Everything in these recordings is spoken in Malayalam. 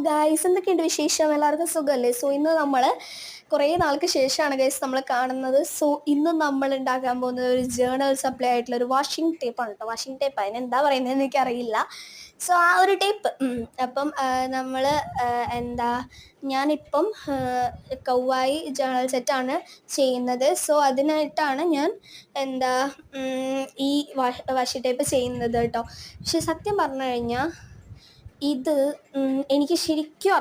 ഗൈസ്, എന്തൊക്കെയുണ്ട് വിശേഷം? എല്ലാവർക്കും സുഖമല്ലേ? സോ ഇന്ന് നമ്മൾ കുറേ നാൾക്ക് ശേഷമാണ് ഗൈസ് നമ്മൾ കാണുന്നത്. സോ ഇന്ന് നമ്മൾ ഉണ്ടാക്കാൻ പോകുന്നത് ഒരു ജേർണൽ സപ്ലൈ ആയിട്ടുള്ള ഒരു വാഷിംഗ് ടേപ്പാണ് കേട്ടോ. വാഷിംഗ് ടേപ്പ് അതിന് എന്താ പറയുന്നതെന്ന് എനിക്കറിയില്ല. സോ ആ ഒരു ടേപ്പ് അപ്പം നമ്മൾ എന്താ ഞാനിപ്പം കൗവായി ജേർണൽ സെറ്റാണ് ചെയ്യുന്നത്. സോ അതിനായിട്ടാണ് ഞാൻ എന്താ ഈ വാഷി ടേപ്പ് ചെയ്യുന്നത് കേട്ടോ. പക്ഷെ സത്യം പറഞ്ഞു കഴിഞ്ഞാൽ ഇത് എനിക്ക് ശരിക്കും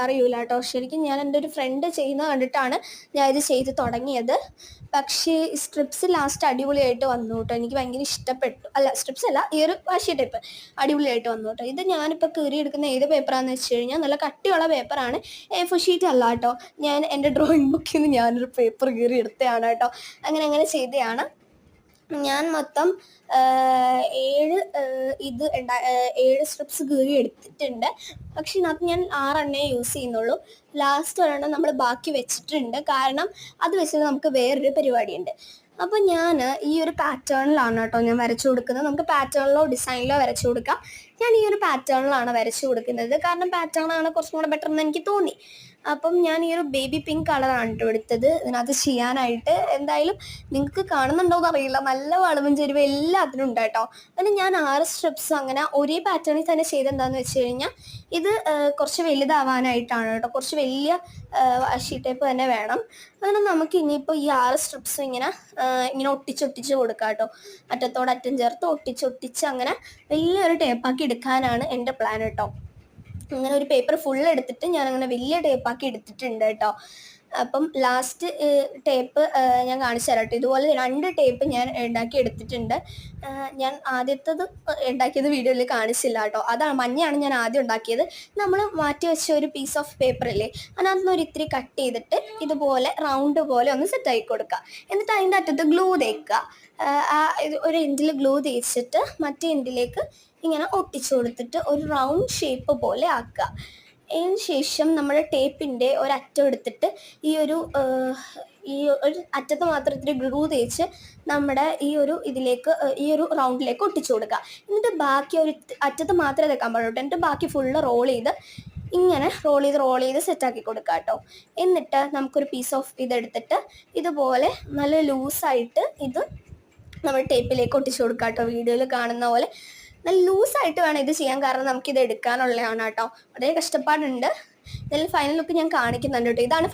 അറിയൂല കേട്ടോ. ശരിക്കും ഞാൻ എൻ്റെ ഒരു ഫ്രണ്ട് ചെയ്യുന്നത് കണ്ടിട്ടാണ് ഞാൻ ഇത് ചെയ്ത് തുടങ്ങിയത്. പക്ഷേ സ്ട്രിപ്സ് ലാസ്റ്റ് അടിപൊളിയായിട്ട് വന്നു കേട്ടോ. എനിക്ക് ഭയങ്കര ഇഷ്ടപ്പെട്ടു. അല്ല, സ്ട്രിപ്സ് അല്ല, ഈ ഒരു വാഷി ടൈപ്പ് അടിപൊളിയായിട്ട് വന്നു കേട്ടോ. ഇത് ഞാനിപ്പോൾ കീറിയെടുക്കുന്ന ഏത് പേപ്പറാണെന്ന് വെച്ച് കഴിഞ്ഞാൽ നല്ല കട്ടിയുള്ള പേപ്പറാണ്. A4 ഷീറ്റ് അല്ല കേട്ടോ. ഞാൻ എൻ്റെ ഡ്രോയിങ് ബുക്കിൽ നിന്ന് ഞാനൊരു പേപ്പർ കീറി എടുത്തതാണ് കേട്ടോ. അങ്ങനെ ചെയ്തതാണ്. ഞാൻ മൊത്തം 7 സ്ട്രിപ്സ് കീറി എടുത്തിട്ടുണ്ട്. പക്ഷെ ഇതിനകത്ത് ഞാൻ 6 യൂസ് ചെയ്യുന്നുള്ളൂ. ലാസ്റ്റ് ഒരെണ്ണം നമ്മൾ ബാക്കി വെച്ചിട്ടുണ്ട്. കാരണം അത് വെച്ചിട്ട് നമുക്ക് വേറൊരു പരിപാടിയുണ്ട്. അപ്പോൾ ഞാൻ ഈ ഒരു പാറ്റേണിലാണ് കേട്ടോ ഞാൻ വരച്ചു കൊടുക്കുന്നത്. നമുക്ക് പാറ്റേണിലോ ഡിസൈനിലോ വരച്ചു കൊടുക്കാം. ഞാൻ ഈ ഒരു പാറ്റേണിലാണ് വരച്ചു കൊടുക്കുന്നത്. കാരണം പാറ്റേണാണ് കുറച്ചും കൂടെ ബെറ്റർ എന്ന് എനിക്ക് തോന്നി. അപ്പം ഞാൻ ഈ ഒരു ബേബി പിങ്ക് കളറാണ് കേട്ടോ എടുത്തത് ഇതിനകത്ത് ചെയ്യാനായിട്ട്. എന്തായാലും നിങ്ങൾക്ക് കാണുന്നുണ്ടോയെന്ന് അറിയില്ല, നല്ല വളവും ചെരുവ് എല്ലാത്തിനും ഉണ്ട് കേട്ടോ. അങ്ങനെ ഞാൻ 6 സ്ട്രിപ്സ് അങ്ങനെ ഒരേ പാറ്റേണിൽ തന്നെ ചെയ്തെന്താണെന്ന് വെച്ച് കഴിഞ്ഞാൽ ഇത് കുറച്ച് വലുതാവാനായിട്ടാണ് കേട്ടോ. കുറച്ച് വലിയ വാഷി ടേപ്പ് തന്നെ വേണം. അങ്ങനെ നമുക്ക് ഇനിയിപ്പോൾ ഈ 6 സ്ട്രിപ്സ് ഇങ്ങനെ ഒട്ടിച്ചൊട്ടിച്ച് കൊടുക്കാം കേട്ടോ. അറ്റത്തോടറ്റം ചേർത്ത് ഒട്ടിച്ചൊട്ടിച്ച് അങ്ങനെ വലിയൊരു ടേപ്പാക്കി എടുക്കാനാണ് എൻ്റെ പ്ലാൻ കേട്ടോ. അങ്ങനെ ഒരു പേപ്പർ ഫുൾ എടുത്തിട്ട് ഞാൻ അങ്ങനെ വലിയ ടേപ്പാക്കി എടുത്തിട്ടുണ്ട് കേട്ടോ. അപ്പം ലാസ്റ്റ് ടേപ്പ് ഞാൻ കാണിച്ചു തരാം കേട്ടോ. ഇതുപോലെ 2 ടേപ്പ് ഞാൻ ഉണ്ടാക്കി എടുത്തിട്ടുണ്ട്. ഞാൻ ആദ്യത്തേത് ഉണ്ടാക്കിയത് വീഡിയോയിൽ കാണിച്ചില്ല കേട്ടോ. അതാണ് മഞ്ഞയാണ് ഞാൻ ആദ്യം ഉണ്ടാക്കിയത്. നമ്മൾ മാറ്റി വെച്ച ഒരു പീസ് ഓഫ് പേപ്പറില്ലേ, അതിനകത്ത് ഒരു ഇത്തിരി കട്ട് ചെയ്തിട്ട് ഇതുപോലെ റൗണ്ട് പോലെ ഒന്ന് സെറ്റാക്കി കൊടുക്കുക. എന്നിട്ട് അതിൻ്റെ അറ്റത്ത് ഗ്ലൂ തേക്കുക. ഒരു എൻഡിൽ ഗ്ലൂ തേച്ചിട്ട് മറ്റേ എൻഡിലേക്ക് ഇങ്ങനെ ഒട്ടിച്ചു കൊടുത്തിട്ട് ഒരു റൗണ്ട് ഷേപ്പ് പോലെ ആക്കുക. അതിന് ശേഷം നമ്മുടെ ടേപ്പിൻ്റെ ഒരറ്റം എടുത്തിട്ട് ഈ ഒരു അറ്റത്ത് മാത്രം ഇത്തിരി ഗ്ലൂ തേച്ച് നമ്മുടെ ഈ ഒരു റൗണ്ടിലേക്ക് ഒട്ടിച്ചു കൊടുക്കുക. എന്നിട്ട് ബാക്കി ഒരു അറ്റത്ത് മാത്രമേ തേക്കാൻ പാടുള്ളൂ. എന്നിട്ട് ബാക്കി ഫുള്ള് റോൾ ചെയ്ത് സെറ്റാക്കി കൊടുക്കുക കേട്ടോ. എന്നിട്ട് നമുക്കൊരു പീസ് ഓഫ് ഇതെടുത്തിട്ട് ഇതുപോലെ നല്ല ലൂസായിട്ട് ഇത് നമ്മൾ ടേപ്പിലേക്ക് ഒട്ടിച്ചു കൊടുക്കുക കേട്ടോ. വീഡിയോയിൽ കാണുന്ന പോലെ നല്ല ലൂസായിട്ട് വേണം ഇത് ചെയ്യാൻ. കാരണം നമുക്കിത് എടുക്കാനുള്ളതാണ് കേട്ടോ. വളരെ കഷ്ടപ്പാടുണ്ട്. ഇതിൽ ഫൈനൽ ലുക്ക് ഞാൻ കാണിക്കുന്നുണ്ട് കേട്ടോ. ഇതാണ്